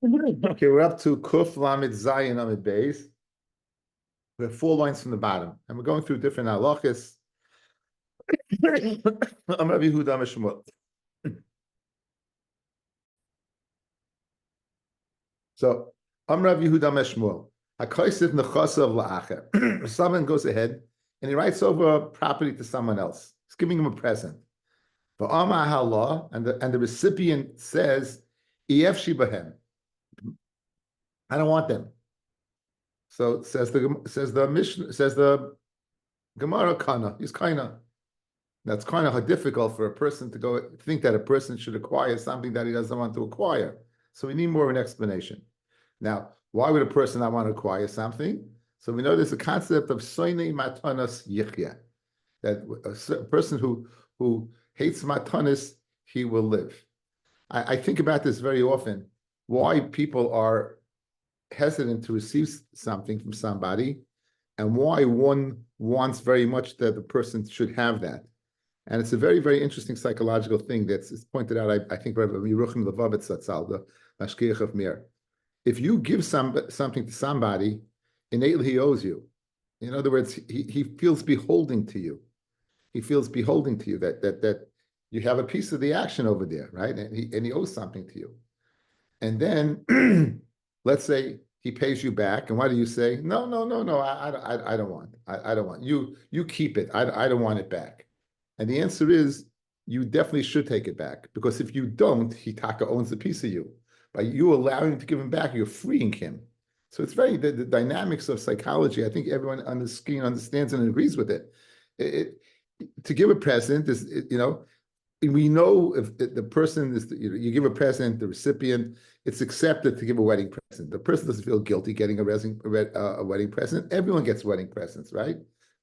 Okay, we're up to Kuf Lamed Zayin Amid Beis. We have 4 lines from the bottom, and we're going through different halachas. I'm Rabbi Yehuda Meshmuel. So, I'm Rabbi Yehuda Meshmuel. Hakoisiv nechasav la'acher. Someone goes ahead and he writes over a property to someone else. He's giving him a present. But Amar Halah, and the recipient says, Ef shibahem. I don't want them. So says the Gemara Kana. He's Kana. That's kind of difficult for a person to go think that a person should acquire something that he doesn't want to acquire. So we need more of an explanation. Now, why would a person not want to acquire something? So we know there's a concept of soinei matanas yichya, that a person who hates matanas, he will live. I think about this very often. Why people are hesitant to receive something from somebody, and why one wants very much that the person should have that. And it's a very, very interesting psychological thing that's pointed out, I think, Rabbi Yeruchim Levavitz Zatzal, the Mashkiach of Mir. If you give something to somebody, innately he owes you. In other words, he feels beholding to you. He feels beholding to you, that you have a piece of the action over there, right? And he owes something to you. And then, let's say he pays you back, and why do you say, no, I don't want. I don't want. You keep it. I don't want it back. And the answer is, you definitely should take it back, because if you don't, Hitaka owns a piece of you. By you allowing him to give him back, you're freeing him. So it's very, the dynamics of psychology, I think everyone on the screen understands and agrees with it. To give a present is, we know if the person is, you give a present, the recipient, it's accepted to give a wedding present. The person doesn't feel guilty getting a wedding present. Everyone gets wedding presents, right?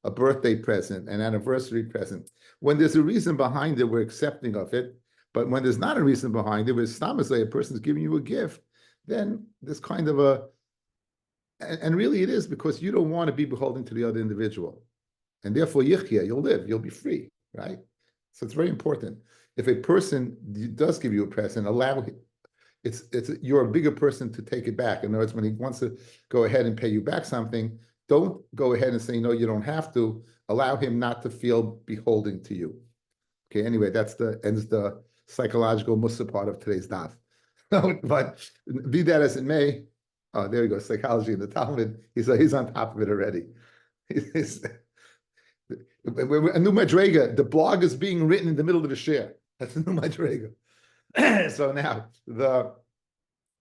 A birthday present, an anniversary present. When there's a reason behind it, we're accepting of it. But when there's not a reason behind it, where a person's giving you a gift, then there's kind of and really it is because you don't want to be beholden to the other individual. And therefore, yichya, you'll live, you'll be free, right? So it's very important. If a person does give you a present, allow him. You're a bigger person to take it back. In other words, when he wants to go ahead and pay you back something, don't go ahead and say, no, you don't have to. Allow him not to feel beholden to you. Okay, anyway, ends the psychological musa part of today's daf. But be that as it may, oh, there we go, psychology in the Talmud. He's on top of it already. A new madrega. The blog is being written in the middle of the share. That's a new madrega. So now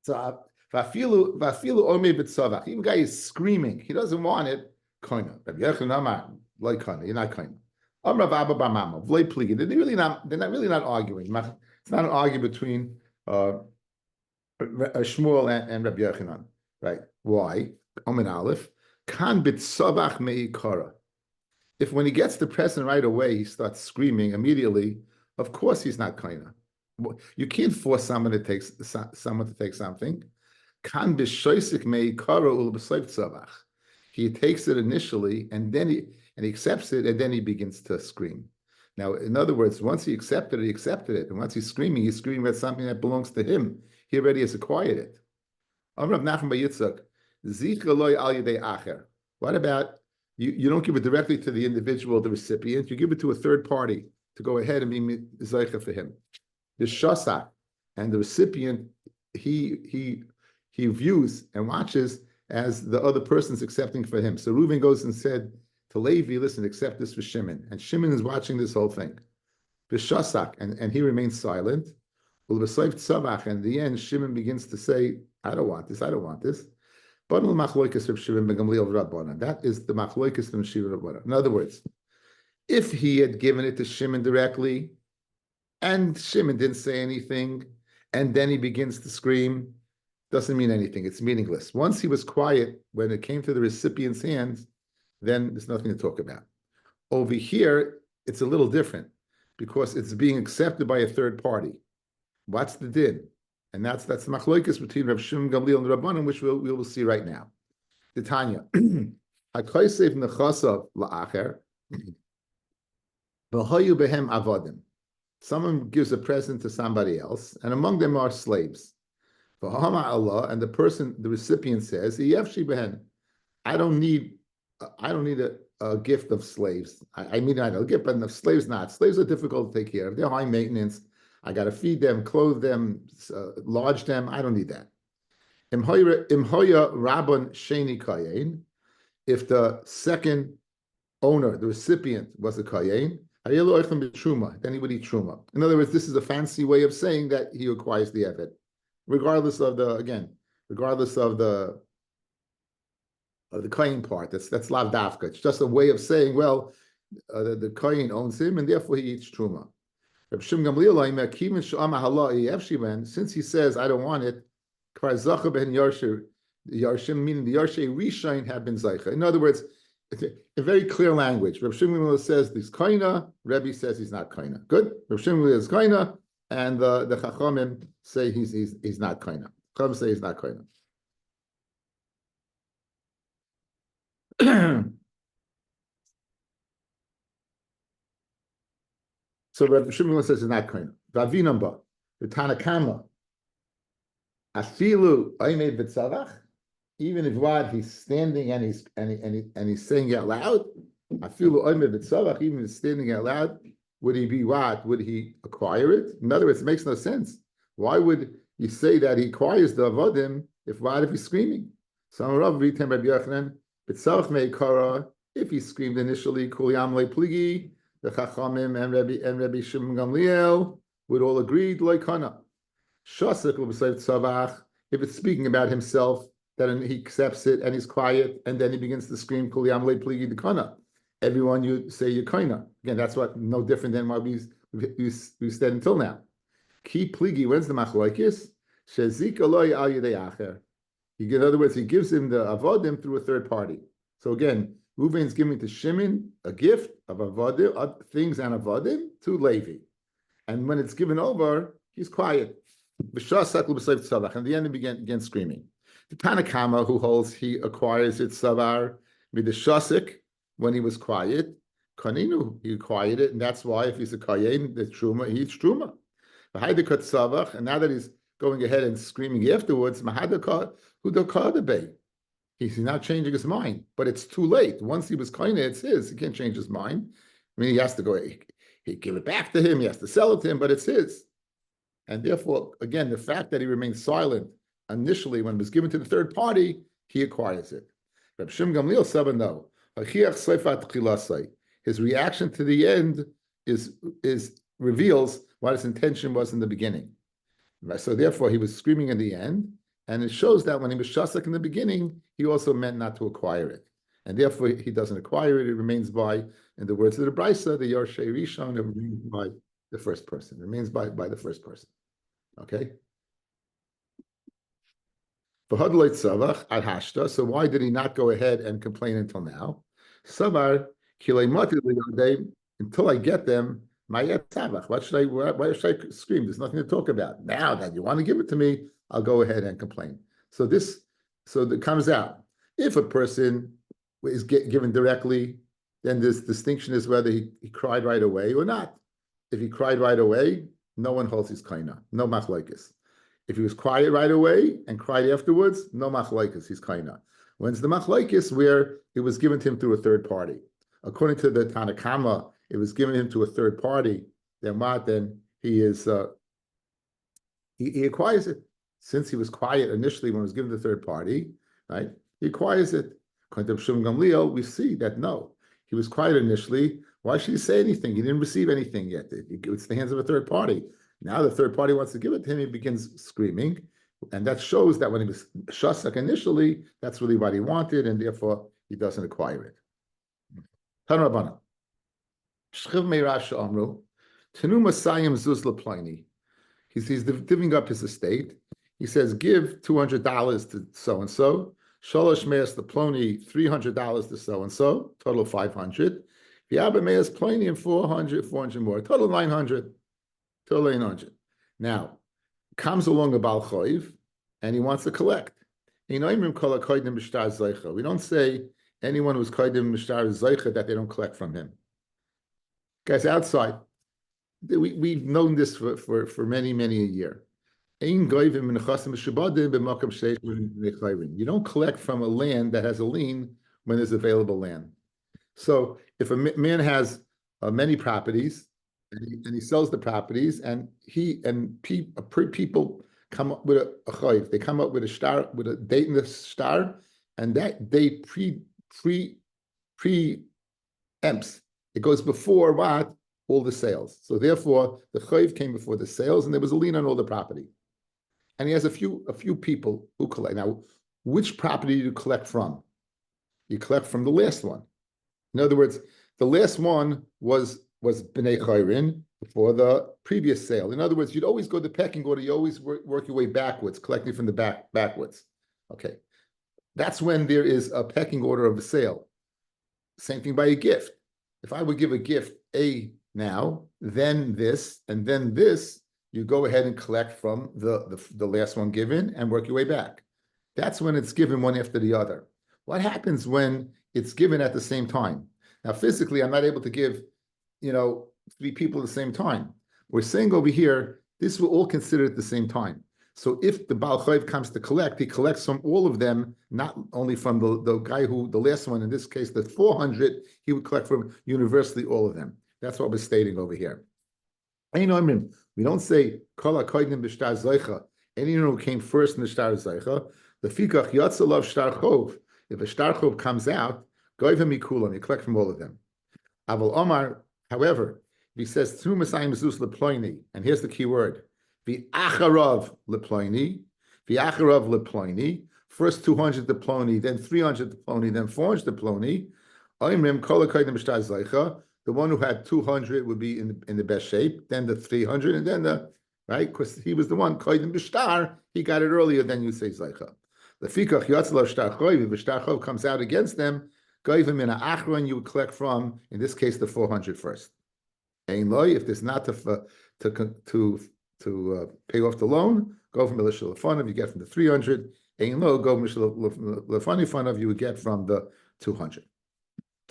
vafilu ome b'tzavach. Even guy is screaming. He doesn't want it. Koina. Rabbi Yochanan Amar, like koina. You're not koina. Amar Abba Bamama. V'lei pligi. They're really not arguing. It's not an argument between Shmuel and Rabbi Yochanan, right? Why? Omen Aleph. Kan b'tzavach meikara. If when he gets the present right away, he starts screaming immediately, of course he's not koina. You can't force someone to take something. Kan b'shoisik meikara ul b'soif tzavach. He takes it initially, and then he accepts it, and then he begins to scream. Now, in other words, once he accepted it, and once he's screaming about something that belongs to him. He already has acquired it. What about you don't give it directly to the individual, the recipient, you give it to a third party to go ahead and be mizaycha for him. The shasak, and the recipient, he views and watches as the other person's accepting for him. So Reuven goes and said to Levi, listen, accept this for Shimon. And Shimon is watching this whole thing. B'shasak, and he remains silent. And in the end, Shimon begins to say, I don't want this. That is the machloikis from Shiva Rabbana. In other words, if he had given it to Shimon directly, and Shimon didn't say anything, and then he begins to scream, doesn't mean anything. It's meaningless. Once he was quiet, when it came to the recipient's hands, then there's nothing to talk about. Over here, it's a little different because it's being accepted by a third party. What's the din? And that's the machloikis between Rav Shimon Gamliel and Rabbanim, which we will see right now. The Tanya, Hakosev nechasav la'acher, v'hoyu behem avodim. Someone gives a present to somebody else, and among them are slaves. Allah, and the person, the recipient says, I don't need, I don't need a gift of slaves. I mean, I don't gift, but of slaves not. Slaves are difficult to take care of. They're high maintenance. I got to feed them, clothe them, lodge them. I don't need that. Imhoya Rabban Sheni Kayin. If the second owner, the recipient, was a Kayin, then he would eat Truma. In other words, this is a fancy way of saying that he acquires the Evet, regardless of regardless of the Kayin part. That's Lav Dafka. It's just a way of saying, well, the Kayin owns him, and therefore he eats Truma. Since he says, I don't want it, meaning the Yarshe Rishon have been Zaycha. In other words, in very clear language, Reb Shimon says he's Kaina, Rebbe says he's not Kaina. Good? Reb Shimon is Kaina, and the Chachamim say he's not Kaina. Chachamim say he's not Kaina. So Reb Shimon says he's not Kaina. Vavinamba, the Tanakama, Afilu Oimei B'Tzavach, even if what he's standing and he's saying out loud, Afilu Oimei B'Tzavach, even if he's standing out loud, would he be what? Would he acquire it? In other words, it makes no sense. Why would you say that he acquires the avodim if he's screaming? Some Rav Vitem Rabbi Yochanan B'Tzavach Meikara, if he screamed initially, Kuliyam Le Pligi, the Chachamim and Rabbi Shimon Gamliel would all agree like Hana. If it's speaking about himself, then he accepts it and he's quiet, and then he begins to scream, everyone you say Yekaina. Again, that's what no different than what we said until now. Ki pligi, when's the machlokes? Shezik aloi al yedei acher. In other words, he gives him the avodim through a third party. So again, Reuven's giving to Shimon a gift of avodim, of things and avodim to Levi. And when it's given over, he's quiet. And the end he began screaming. The Tanakama, who holds he acquires it savar with the shasik when he was quiet, kaninu, he acquired it, and that's why if he's a kayin, the truma, he eats truma. And now that he's going ahead and screaming afterwards, he's not changing his mind, but it's too late. Once he was kayin, it's his. He can't change his mind. I mean, he has to go. He give it back to him. He has to sell it to him, but it's his. And therefore, again, the fact that he remained silent initially when it was given to the third party, he acquires it. Reb Shimon Gamliel said no. His reaction to the end is reveals what his intention was in the beginning. So therefore, he was screaming in the end, and it shows that when he was shasek in the beginning, he also meant not to acquire it. And therefore, he doesn't acquire it. It remains by, in the words of the Brisa, the Yarshe Rishon, it remains by the first person. It remains by the first person. Okay? So why did he not go ahead and complain until now? Savar, until I get them, why should I scream? There's nothing to talk about. Now that you want to give it to me, I'll go ahead and complain. So that comes out. If a person is given directly, then this distinction is whether he cried right away or not. If he cried right away, no one holds his kaina, no machlokes. If he was quiet right away and cried afterwards, no machlokes, he's kaina. When's the machlokes? Where it was given to him through a third party. According to the Tanakama, it was given him to a third party. Then what? Then he is he acquires it. Since he was quiet initially when it was given to the third party, right? He acquires it. According to Shimon Gamliel, we see that no, he was quiet initially. Why should he say anything? He didn't receive anything yet. It's the hands of a third party. Now the third party wants to give it to him. He begins screaming. And that shows that when he was shasak initially, that's really what he wanted, and therefore he doesn't acquire it. Tan Rabbana. Shchiv Meirasha Amru. Tenu Masayim Zuz Leplini. He's divvying up his estate. He says, give $200 to so-and-so. Shalosh Meas Leploni, $300 to so-and-so. Total $500. Yabba Meas Ploni and 400 more. Total 900. Total 900. Now, comes along a Baal Choiv, and he wants to collect. We don't say anyone who's Koidim Mishtar Zaycha that they don't collect from him. Guys, outside, we've known this for many, many a year. You don't collect from a land that has a lien when there's available land. So if a man has many properties and he sells the properties, and people come up with a chayv, they come up with a star, with a date in the star, and that date preempts. It goes before what? All the sales. So therefore, the chayv came before the sales, and there was a lien on all the property. And he has a few people who collect. Now, which property do you collect from? You collect from the last one. In other words, the last one was B'nai Chayrin before the previous sale. In other words, you'd always go the pecking order. You always work your way backwards, collecting from the backwards. Okay, that's when there is a pecking order of a sale. Same thing by a gift. If I would give a gift A now, then this, and then this, you go ahead and collect from the last one given and work your way back. That's when it's given one after the other. What happens when it's given at the same time? Now, physically, I'm not able to give, 3 people at the same time. We're saying over here, this will all consider at the same time. So if the Baal Chayv comes to collect, he collects from all of them, not only from the guy who, the last one, in this case, the 400, he would collect from universally all of them. That's what we're stating over here. We don't say, Kol HaKoydim b'shtar Zoicha, anyone who came first in the Shtar Zoicha, the Fikach Yatzalav Shtar Chov. If a Shtar Chov comes out, Goyvim Mikulam, you collect from all of them. Aval Omar, however, if he says, Tnu Masayim Zus Leploini, and here's the key word, V'acharav Leploini, V'acharav Leploini, first 200 to Ploni, then 300 to Ploni, then 400 to Ploni, Oimrim Kol HaKoydim b'shtar Zoicha, the one who had 200 would be in the best shape, then the 300, and then right? Because he was the one, Koydim B'shtar, he got it earlier than you say Zaycha. The Fikach Yatzlav Shtar Choyv, if Shtar Choyv comes out against them, Goyvim in Achron, you would collect from, in this case, the 400 first. Ein loy, if there's not to pay off the loan, go from Milishal Lefanov, you get from the 300. Ein lo, go Milishal Lefanov, you would get from the 200.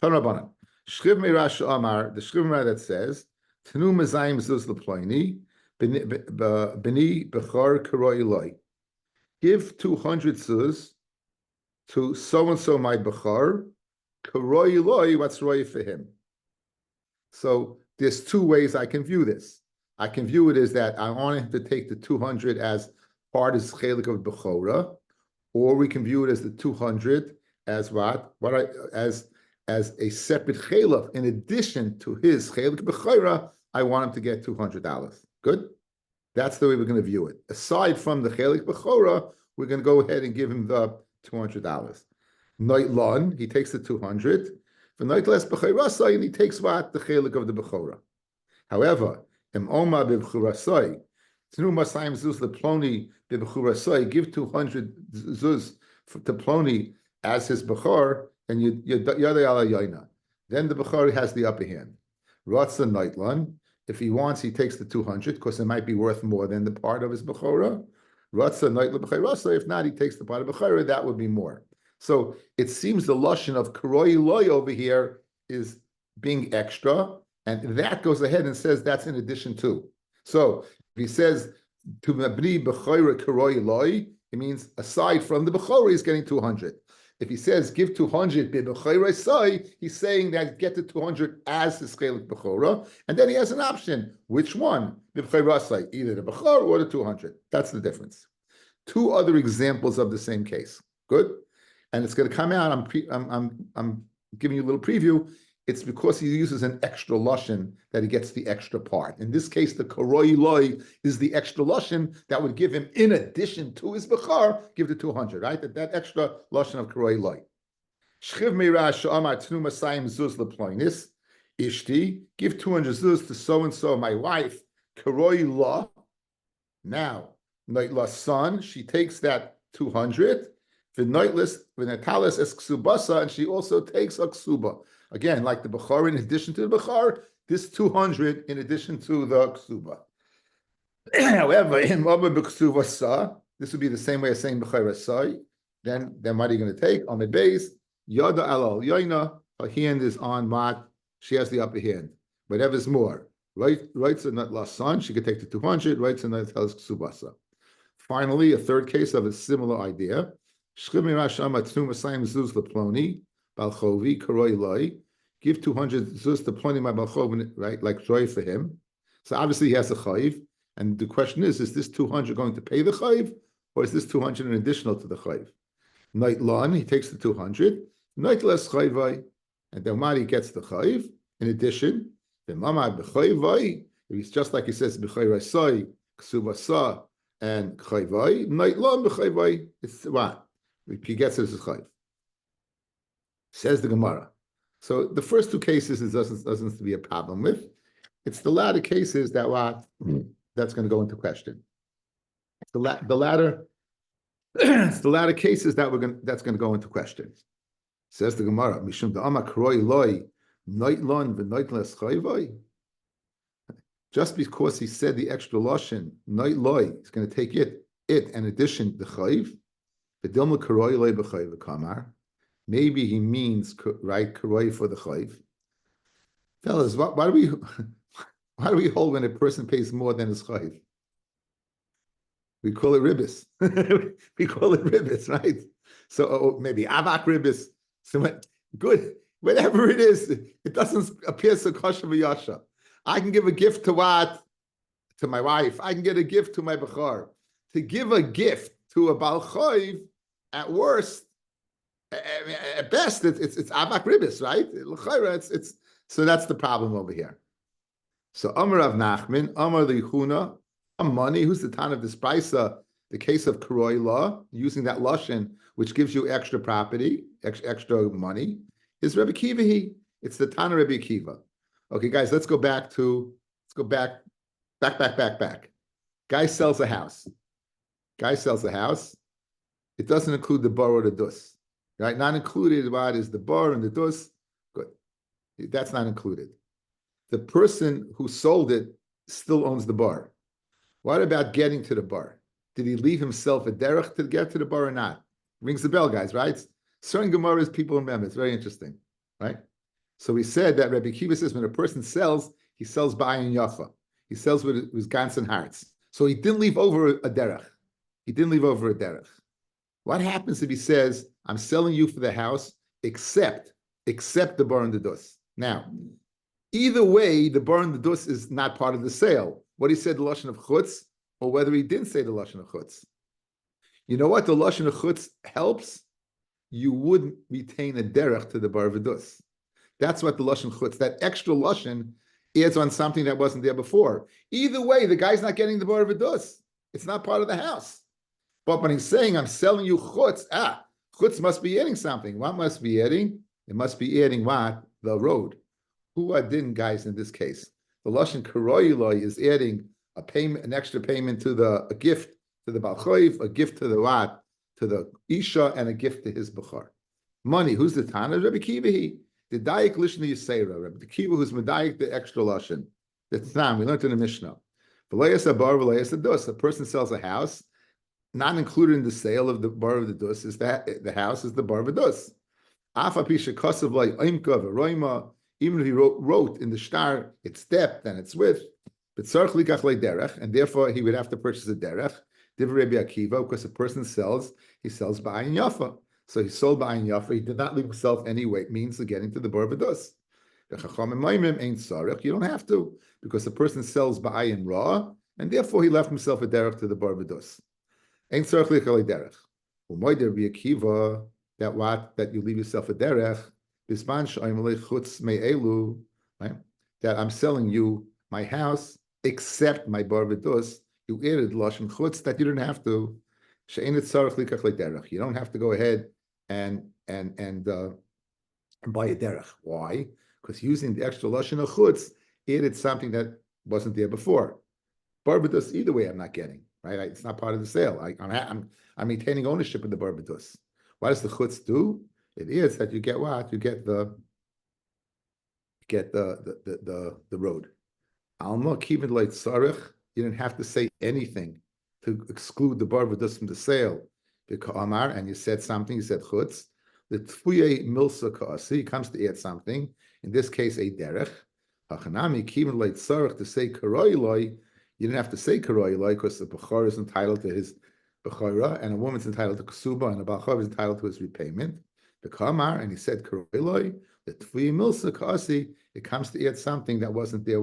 Tanrabanan. Shchiv Meirash Amar, the Shchiv Meirash that says, Tenu Mezayim Zuz Leploini, B'ni Bechor Karoi Loi. Give 200 zuz to so-and-so my Bechor, Karoi Loi, what's Roi for him? So there's 2 ways I can view this. I can view it as that I want him to take the 200 as part of Chelik of Bechora, or we can view it as the 200 as as a separate chaylev, in addition to his chaylik b'chayra, I want him to get $200. Good? That's the way we're going to view it. Aside from the chaylik b'chora, we're going to go ahead and give him the $200. Noitlon, he takes the 200. For noitles b'chayrasai, and he takes what? The chaylik of the b'chora. However, im oma b'churasai, tnu masayim zuz leploni b'churasai, give 200 zuz to Ploni as his b'chor, and then the Bukhari has the upper hand. Ratza Nightlan, if he wants, he takes the 200 because it might be worth more than the part of his Bukhara. Ratza Nightlan B'chayrasa, if not, he takes the part of Bukhara, that would be more. So it seems the lashon of Karoi Loy over here is being extra, and that goes ahead and says that's in addition to. So if he says to Mabni B'chayra Karoi Loy, it means aside from the Bukhara, he's getting 200. If he says give 200 b'b'chayra, he's saying that get the 200 as the chelik b'chora, and then he has an option. Which one? B'b'chayra, either the b'chor or the 200. That's the difference. 2 other examples of the same case. Good, and it's going to come out. I'm giving you a little preview. It's because he uses an extra lashon that he gets the extra part. In this case, the karoi loy is the extra lashon that would give him, in addition to his bechar, give the 200, right? That extra lashon of karoi loy. Shchiv meirash amar tnu masayim zuz leploinis. Ishti, give 200 zuz to so-and-so, my wife, karoi la. Now, Noitla's son, she takes that 200. V'noitlis, v'natalis es ksubasa, and she also takes a ksuba. Again, like the Bechar, in addition to the Bechar, this 200 in addition to the Ksuba. However, in Mabba B'Ksuba Sa, this would be the same way as saying Bechar Sa. Then what are you going to take? On the base, Yada Alal Yoina, her hand is on Mat, she has the upper hand. Whatever's more. Right, so not last son, she could take the 200, right, so not tells Ksuba Sa. Finally, a third case of a similar idea. Give 200 zuz to Ploni my Balchov, right? Like joy for him. So obviously he has a chayiv. And the question is this 200 going to pay the chayiv, or is this 200 an additional to the chayiv? Night lon, he takes the 200. Night less chayvai, and the Mari gets the chayiv. In addition, the Mama b'chayvai, he's just like he says b'chayvai ksuvasa and chayvai. Night lon b'chayvai, it's what he gets it as chayiv. Says the Gemara. So the first two cases it doesn't be a problem with. It's the latter cases that that's going to go into question. The latter. It's the latter cases that's going to go into question. Says the Gemara, Mishum da'ama kroi loy noitlon v'noitles chayvoi. Just because he said the extra lashon noit loy, he's going to take it in addition the chayv. The dilma kroi loy b'chayv kamar. Maybe he means right kroi for the chayv. Fellas, why do we hold when a person pays more than his chayv? We call it ribbis. We call it ribbis, right? So maybe avak ribbis. So good, whatever it is, it doesn't appear so kosher v'yasha. I can give a gift to what? To my wife. I can get a gift to my bechor. To give a gift to a bal choiv, at worst, at best, it's avak ribbis, right? It's so that's the problem over here. So Amar Rav Nachman, Amar Lichuna. Money, who's the Tan of this Brisa, the case of Karoi law, using that Lashon, which gives you extra property, extra money, is Rabbi Kiva. It's the Tan of Rabbi Kiva. Okay, guys, let's go back. Guy sells a house. It doesn't include the bar or the dus. Right? Not included, what is the bar and the dus? Good. That's not included. The person who sold it still owns the bar. What about getting to the bar? Did he leave himself a derech to get to the bar or not? Rings the bell, guys, right? Certain Gemara's people remember. It's very interesting, right? So we said that Rabbi Kiva says when a person sells, he sells ba'ayin yafa. He sells with his gans and hearts. So he didn't leave over a derech. What happens if he says, I'm selling you for the house, except the bar and the dus? Now, either way, the bar and the dus is not part of the sale. What he said, the lashon of chutz, or whether he didn't say the lashon of chutz. You know what the lashon of chutz helps? You wouldn't retain a derech to the bar v'dus. That's what the lashon chutz, that extra lashon, adds on something that wasn't there before. Either way, the guy's not getting the bar v'dus. It's not part of the house. But when he's saying, I'm selling you chutz, chutz must be adding something. What must be adding? It must be adding what? The road. Who are din guys in this case? The lashon karoiloi is adding a payment, an extra payment to a gift to the balchoiv, a gift to the what, to the isha, and a gift to his bechor. Money. Who's the Tana? Rabbi Kiva. The daik lishna yisera. Rabbi Kiva, who's medayik the extra lashon. The Tanam. We learned in the Mishnah. V'layas abar v'layas adus. A person sells a house, not included in the sale of the bar of the dus is that the house is the bar of the dus. Afa pisha kasav like oimka v'roima. Even if he wrote in the star, it's depth and it's width, but tzarich likach derech, and therefore he would have to purchase a derech. Divrei Rabbi Akiva, because a person sells, he sells ba'ayin yafa. So he sold ba'ayin yafa. He did not leave himself any weight means of getting to the bar v'dus. The chachamim maimim ain't tzarich. You don't have to, because the person sells ba'ayin raw, and therefore he left himself a derech to the bar v'dus. Ain't tzarich likach derech. U'moy Rabbi Akiva that you leave yourself a derech. Right? That I'm selling you my house, except my bar v'dus. You added lashon chutz that you didn't have to. You don't have to go ahead and buy a derech. Why? Because using the extra lashon of chutz added something that wasn't there before. Bar v'dus, either way, I'm not getting. Right? It's not part of the sale. I'm maintaining ownership of the bar v'dus. What does the chutz do? It is that you get what? You get the road. Alma kivin like tzarich. You didn't have to say anything to exclude the bar v'dus from the sale. And you said something. You said chutz. The tfuye milsa ka'asi. He comes to add something. In this case, a derech. Hachanami kivin like tzarich to say karoi loy. You didn't have to say karoi loy because the bechor is entitled to his b'chora, and a woman's entitled to ksuba, and a balchav is entitled to his repayment. The kamar, and he said, "Kareloi, the tvi milsa kasi." It comes to add something that wasn't there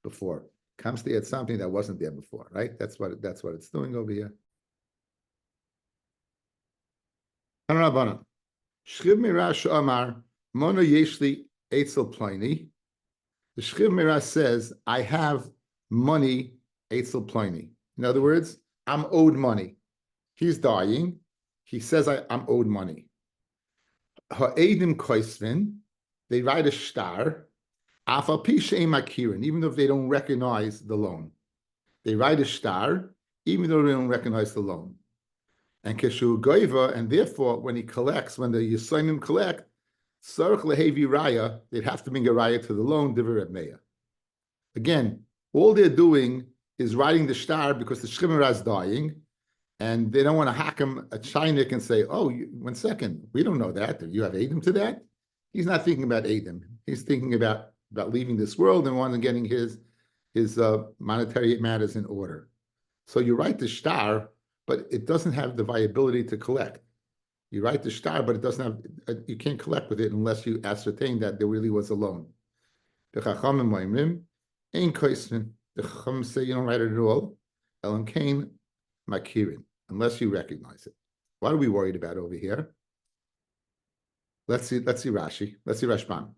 before. It comes to add something that wasn't there before, right? That's what it's doing over here. Hanrabana, Shchiv Mirash Amar Mono Yeshli Eitzel Pliny. The Shchiv Mirah says, "I have money Eitzel Pliny." In other words, I'm owed money. He's dying. He says, I'm owed money. Ha'edim koisvin, they write a star, afal pi she'em akirin, even if they don't recognize the loan. They write a star, even though they don't recognize the loan. And keshu goiva, and therefore, when he collects, when the Yisraelim collect, sarach lehevi raya, they'd have to bring a raya to the loan, divrei Reb Meir. Again, all they're doing is writing the star because the Shchimera is dying, and they don't want to hack him a chinik and say, "Oh, 1 second, we don't know that. Do you have Adam to that?" He's not thinking about Adam. He's thinking about leaving this world and wanting getting his monetary matters in order. So you write the star, but it doesn't have the viability to collect. You write the star, but it doesn't have. You can't collect with it unless you ascertain that there really was a loan. The Chachamim Moimrim, Ein Koismin. The Chachamim say you don't write it at all. Elam Kain Makirin, unless you recognize it. What are we worried about over here? Let's see Rashi. Let's see Rashban.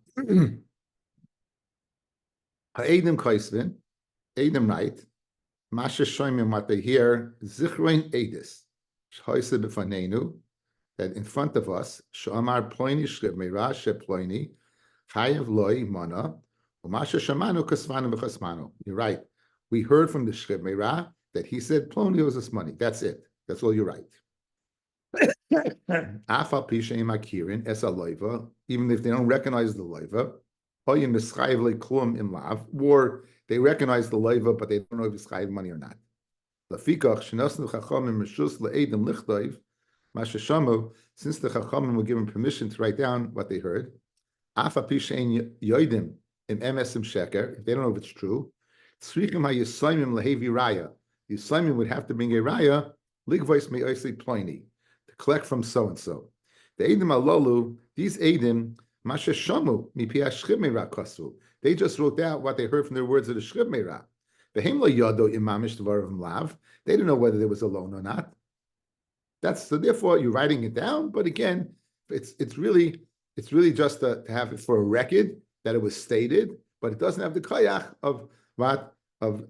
Ha'edim Koisvin, Edim right. Masha Shoimim, what they hear, Zichrein Edis, Shoise B'fanenu, that in front of us, Shamar Ploini Shriv Meira She Ploini, Chayev Loi Mana, Umasha Shamanu Kasvanu B'Chasmanu. You're right. We heard from the Shriv Meira that he said Ploni owes us money. That's it. That's all you're right. Afal Pisha Makirin Es Aloiva, even if they don't recognize the loiva, Hoyin Mischayv Leklum Im Lav, or they recognize the loiva, but they don't know if it's chayiv money or not. Lafikach Shenasnu Chachamim Meshus LeEdim Lichtoiv Masha Shamu, since the Chachamim were given permission to write down what they heard, Afal Pisha Yoidim in MSim Sheker, if they don't know if it's true, Tzrichim HaYisayimim Lehevi Raya, the Yisayimim would have to bring a raya, Ligvois Me'oisli Pliny, to collect from so and so. The Edim Alolu, these Edim, Masha Shamu Mipia Shchib Meira Kasu. They just wrote out what they heard from their words of the Shchib Meira. Behem lo yado imamish devarim lav. They didn't know whether there was a loan or not. So. Therefore, you're writing it down. But again, it's really just to have it for a record that it was stated, but it doesn't have the koyach of what of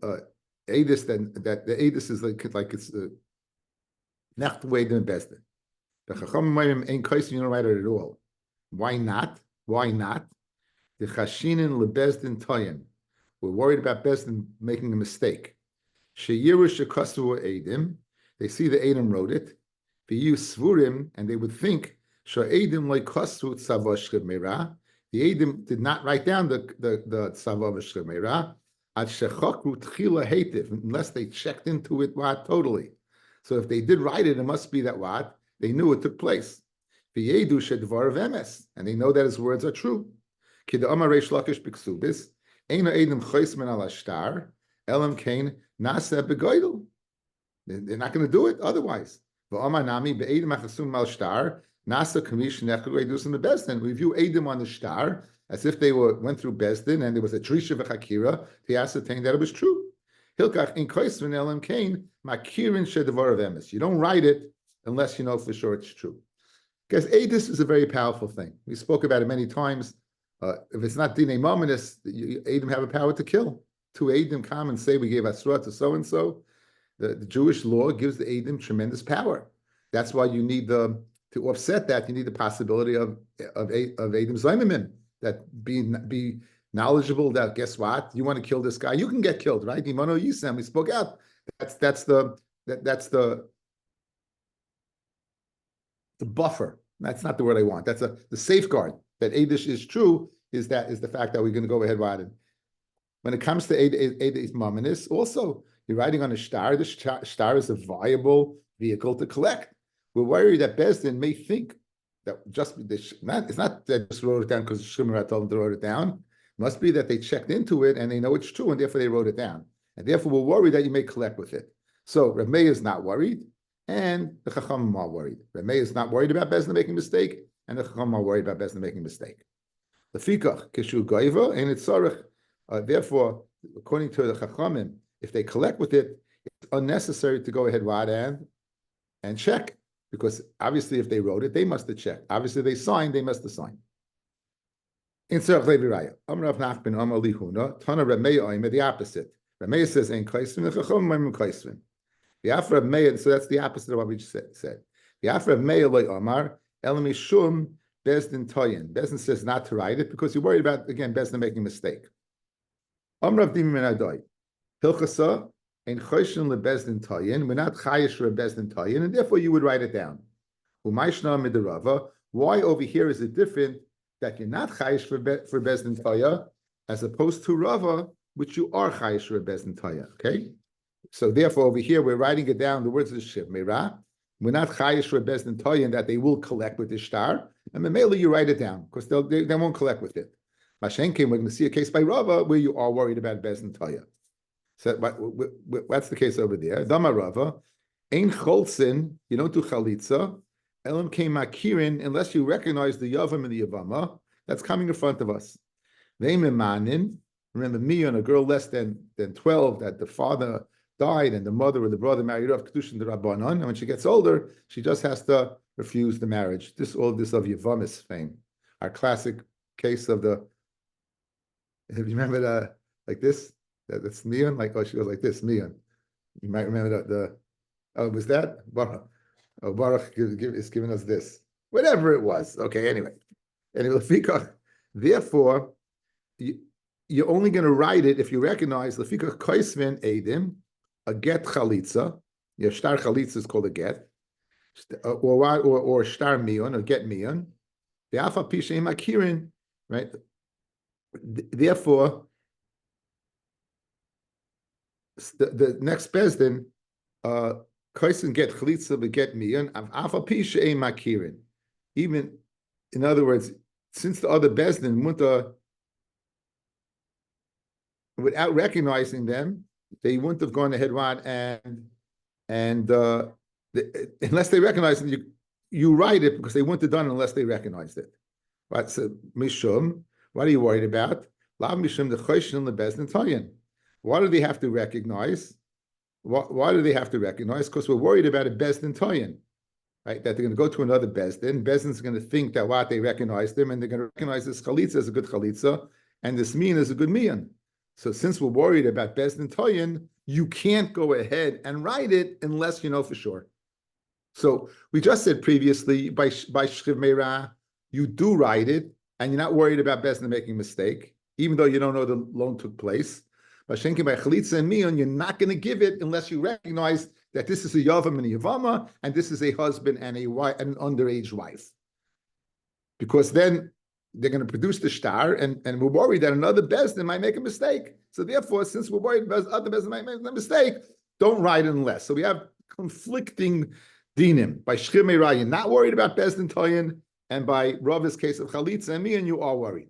edis that the edis is like it's nacht weiden bested. The Chachamim ain't koysim, you don't write it at all. Why not? Why not? The Chashinin lebezdin toyim. We're worried about Bezdin making a mistake. Sheyiru shekasu edim. They see the edim wrote it. V'yu svurim, and they would think she'edim leikasu tzavav shchemera. The edim did not write down the tzavav shchemera. Ad shechakru tchila heitiv, unless they checked into it totally. So if they did write it, it must be that what they knew it took place. V'yedu shedvar of emes, and they know that his words are true. Kida amar reish lakish b'ksubis. Eino edim choismen al ashtar, elam kain nasa begoidel. They're not going to do it otherwise. V'amar nami be'edim achasum al shtar, nasa kamish nechru edus in the Bezdin. We view edim on the shtar as if they went through Bezdin and there was a trisha v'chakira to ascertain that it was true. Hilkach in choismen elam kain makirin shedavar of emes. You don't write it unless you know for sure it's true. Because edus is a very powerful thing. We spoke about it many times. If it's not dinei mominus, Edom have a power to kill. Two Edom come and say we gave Asra to so and so. The Jewish law gives the Edom tremendous power. That's why you need to offset that. You need the possibility of Edom Zaimimim, that be knowledgeable. That guess what, you want to kill this guy, you can get killed, right? Imano Yisem, we spoke out. That's the buffer. That's not the word I want. That's the safeguard that Edish is true. Is the fact that we're going to go ahead with it. When it comes to Edish Mominus, also you're writing on a star. The star is a viable vehicle to collect. We're worried that Bezdin may think that it's not that just wrote it down because Shimmerat told them to write it down. It must be that they checked into it and they know it's true, and therefore they wrote it down. And therefore we're worried that you may collect with it. So Rabbi is not worried. and the Chachamim are worried. Rabbi is not worried about Bezdin making a mistake, and the Chachamim are worried about Bezdin making a mistake. The Fikach Kishu Goiva and it's Sarach. Therefore, according to the Chachamim, if they collect with it, it's unnecessary to go ahead and check, because obviously if they wrote it, they must have checked. Obviously they signed, they must have signed. In Sarach Levi Raya, Amar Rav Nachman, Amar Lihuna, Tana Reb Meir Oimer, the opposite. Reb Meir says, "Ein Kaisvin, the Chachamim Kaisvin." The Afra of Meir, so that's the opposite of what we just said. The Afra of Meir Loi Amar, Elam Shum Bezdin Toyin. Bezdin says not to write it because you're worried about, again, Bezdin making a mistake. Amar Avdim Min Adoi, Hilchasa, Ein Choshen Le Bezdin Toyin, we're not Chayish for Bezdin Toyin, and therefore you would write it down. Umayshna Midarava, why over here is it different that you're not Chayish for Bezdin Toya, as opposed to Rava, which you are Chayish for Bezdin Toya, okay? So therefore, over here, we're writing it down, the words of the Shiv Meirah. We're not chayish for Bezdin Toyin that they will collect with the shtar. And Memela, you write it down, because they won't collect with it. Mashenkin, we're going to see a case by Rava where you are worried about Bezdin Toya. So what's the case over there? Dama Rava, Ein Cholzin, you don't do Chalitza, Elam Kei Makirin, unless you recognize the Yavam and the Yavama, that's coming in front of us. They Memanin, remember me and a girl less than 12 that the father died and the mother or the brother married off Kedushin the Rabbanon, and when she gets older, she just has to refuse the marriage. All this of Yavamis fame. Our classic case of the, if you remember that, like this, that's Mion, like, oh, she goes like this, Mion. You might remember oh, was that? Baruch. Oh, Baruch is giving us this. Whatever it was. Okay, anyway. Therefore, you're only going to write it if you recognize Lefikach Kaisvin Eidim, a get chalitza, your shtar chalitza is called a get, or shtar mion, or get mion. The alpha pisha makirin, right? Therefore, the next bezdin, kaisen get chalitza, but get mion. Alpha pisha makirin. Even, in other words, since the other bezdin munta, without recognizing them, they wouldn't have gone ahead and unless they recognize it, you write it because they wouldn't have done it unless they recognized it. Right? So Mishum, what are you worried about? Lav Mishum the Choshen the Bezdin Tayin. Why do they have to recognize? Why do they have to recognize? Because we're worried about a Bezdin Tayin, right? That they're going to go to another Bezdin. Bezdin's going to think that what they recognize them, and they're going to recognize this Chalitza as a good Chalitza, and this Mian as a good Mian. So since we're worried about Bezdin Toyin, you can't go ahead and write it unless you know for sure. So we just said previously, by Shchiv Meirah, you do write it, and you're not worried about Bezdin making a mistake, even though you don't know the loan took place. By Shenkin, by Chalitza and Mion, you're not going to give it unless you recognize that this is a Yavam and a Yavama, and this is a husband and an underage wife. Because then they're going to produce the shtar, and we're worried that another Bezdin might make a mistake. So therefore, since we're worried about other Bezdin might make a mistake, don't write it unless. So we have conflicting dinim. By Shchir Meirah, you're not worried about Bezdin Toyin, and by Rava's case of Chalitza and me, and you are worried.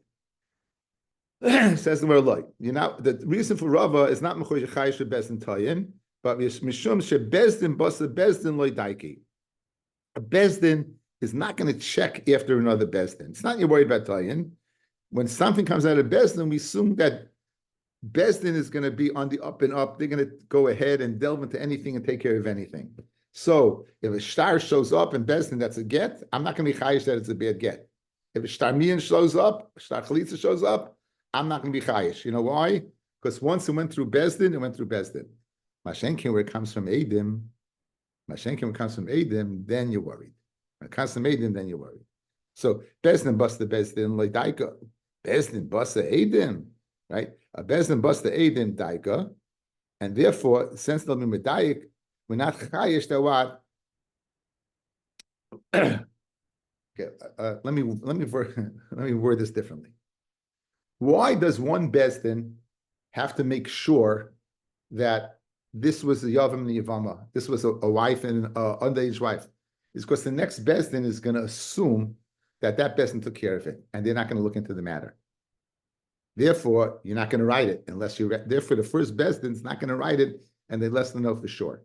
Says the word like, the reason for Rava is not Mechoy Chayish for Bezdin Toyin, but Mishum she Bezdin Basa Bezdin Loy Daiki. A Bezdin is not going to check after another Bezdin. It's not you're worried about Tayin. When something comes out of Bezdin, we assume that Bezdin is going to be on the up and up. They're going to go ahead and delve into anything and take care of anything. So if a shtar shows up in Bezdin, that's a get. I'm not going to be chayish that it's a bad get. If a shtar miyan shows up, a shtar chalitza shows up, I'm not going to be chayish. You know why? Because once it went through Bezdin, it went through Bezdin. Mashenkin, where it comes from Eidim, then you're worried. When it comes from Eidim, then you're worried. So Bezdin basta Bezdin like daika. Bezdin basta Eidim, right? A Bezdin basta Eidim daika, and therefore, since they'll be medayik, we're not chayish that what. Okay, let me word this differently. Why does one Bezdin have to make sure that this was a Yavam and Yavama, this was a wife and an underage wife? It's because the next Bezdin is going to assume that Bezdin took care of it, and they're not going to look into the matter. Therefore, you're not going to write it unless you. Therefore, the first Bezdin's not going to write it, and they less than know for sure.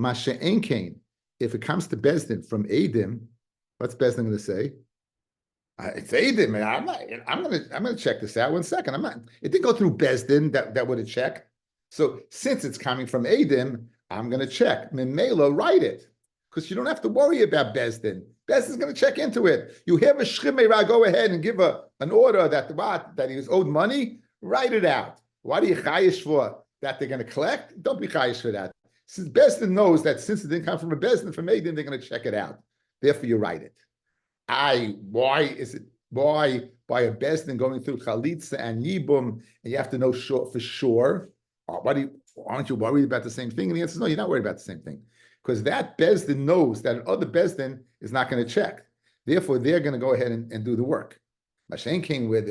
Masha'en kain. If it comes to Bezdin from Eidim, what's Bezdin going to say? It's Eidim, man. I'm gonna check this out. 1 second. I'm not. It didn't go through Bezdin that would have checked. So since it's coming from Eidim, I'm gonna check. Mimela, write it. Because you don't have to worry about Bezdin. Bezdin's going to check into it. You have a shchimera, go ahead and give an order that he was owed money, write it out. Why do you chayish for that they're going to collect? Don't be chayish for that. Since Bezdin knows that since it didn't come from a Bezdin, from Eidim, they're going to check it out. Therefore, you write it. Why by a Bezdin going through Chalitza and Yibum, and you have to know for sure? Aren't you worried about the same thing? And the answer is no, you're not worried about the same thing. Because that Bezdin knows that another Bezdin is not going to check. Therefore, they're going to go ahead and do the work. Mashen King, where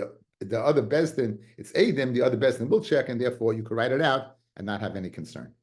the other Bezdin, it's Eidim, the other Bezdin will check, and therefore you can write it out and not have any concern.